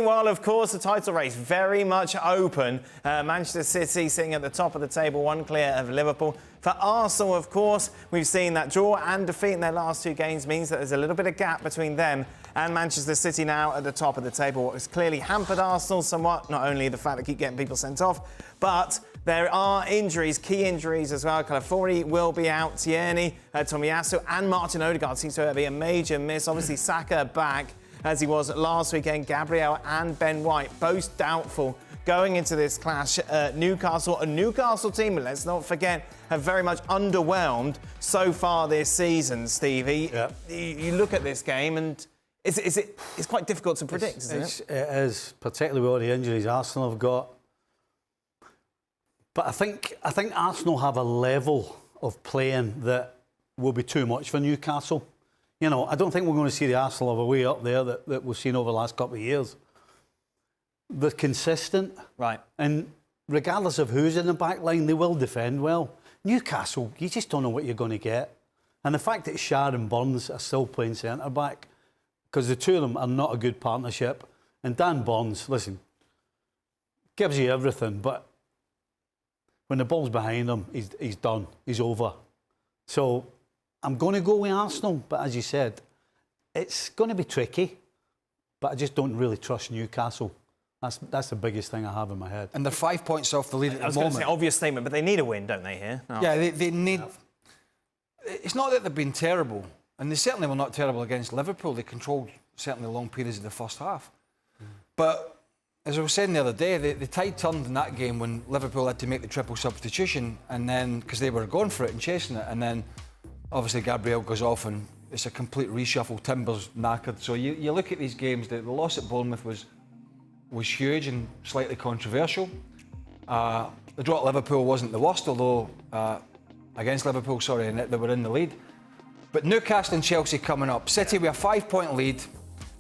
Meanwhile, of course, the title race very much open. Manchester City sitting at the top of the table, one clear of Liverpool. For Arsenal, of course, we've seen that draw and defeat in their last two games means that there's a little bit of gap between them and Manchester City now at the top of the table. What has clearly hampered Arsenal somewhat, not only the fact they keep getting people sent off, but there are injuries, key injuries as well. Calafiori will be out, Tierney, Tomiyasu and Martin Odegaard seems to be a major miss. Obviously, Saka back as he was last weekend. Gabriel and Ben White, both doubtful going into this clash. Newcastle, a Newcastle team, let's not forget, have very much underwhelmed so far this season, Stevie. Yeah. You look at this game and it's quite difficult to predict, isn't it? It is, particularly with all the injuries Arsenal have got. But I think Arsenal have a level of playing that will be too much for Newcastle. You know, I don't think we're going to see the Arsenal of a way up there that we've seen over the last couple of years. They're consistent. Right. And regardless of who's in the back line, they will defend well. Newcastle, you just don't know what you're going to get. And the fact that Shard and Burns are still playing centre-back, because the two of them are not a good partnership. And Dan Burns, listen, gives you everything, but when the ball's behind him, he's done. He's over. So I'm going to go with Arsenal, but as you said, it's going to be tricky. But I just don't really trust Newcastle. That's the biggest thing I have in my head. And they're 5 points off the lead at the moment. I was going to say, obvious statement, but they need a win, don't they, here? No. Yeah, they need... It's not that they've been terrible, and they certainly were not terrible against Liverpool. They controlled certainly long periods of the first half. But as I was saying the other day, the tide turned in that game when Liverpool had to make the triple substitution, and then, because they were going for it and chasing it, and then obviously Gabriel goes off and it's a complete reshuffle. Timber's knackered. So you look at these games, the loss at Bournemouth was huge and slightly controversial. The draw at Liverpool wasn't the worst, although against Liverpool, sorry, and they were in the lead. But Newcastle and Chelsea coming up. City with a 5-point lead.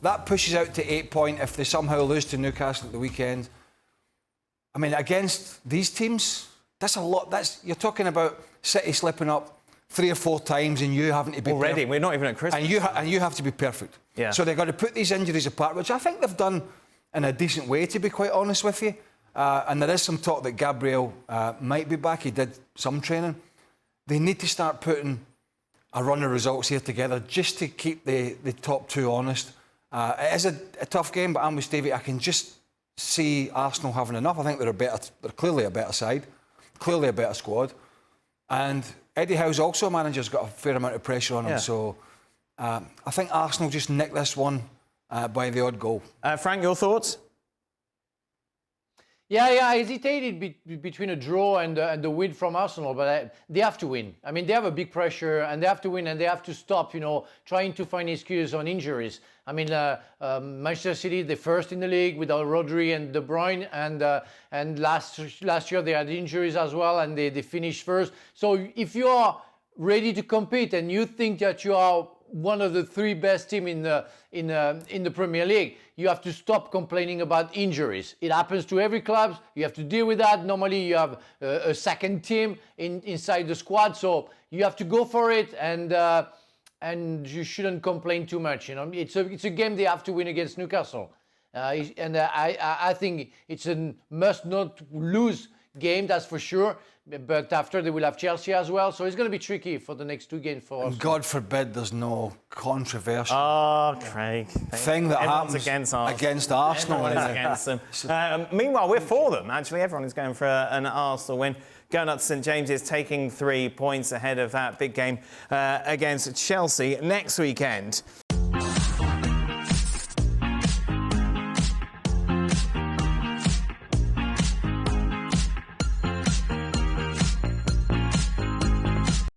That pushes out to 8 points if they somehow lose to Newcastle at the weekend. I mean, against these teams, that's a lot. You're talking about City slipping up 3 or 4 times and you having to be already. perfect. We're not even at Christmas. And you have to be perfect. Yeah. So they've got to put these injuries apart, which I think they've done in a decent way, to be quite honest with you. And there is some talk that Gabriel might be back. He did some training. They need to start putting a run of results here together just to keep the top two honest. It is a tough game, but I'm with Stevie. I can just see Arsenal having enough. I think they're clearly a better side, clearly a better squad. And Eddie Howe's also a manager who's got a fair amount of pressure on him. Yeah. So I think Arsenal just nick this one by the odd goal. Frank, your thoughts? Yeah, I hesitated between a draw and the win from Arsenal, but they have to win. I mean, they have a big pressure, and they have to win, and they have to stop, trying to find excuses on injuries. I mean, Manchester City, they're first in the league without Rodri and De Bruyne, and last year they had injuries as well, and they finished first. So if you are ready to compete and you think that you are one of the 3 best teams in the Premier League, you have to stop complaining about injuries. It happens to every club. You have to deal with that. Normally, you have a second team inside the squad, so you have to go for it, and you shouldn't complain too much. It's a game they have to win against Newcastle, and I think it's a must-not-lose game, that's for sure. But after they will have Chelsea as well, so it's going to be tricky for the next 2 games for us. God forbid there's no controversial Craig. thing that happens against Arsenal. Everyone is against them. Meanwhile, we're for them. Actually, everyone is going for an Arsenal win. Going up to St James's, taking 3 points ahead of that big game against Chelsea next weekend.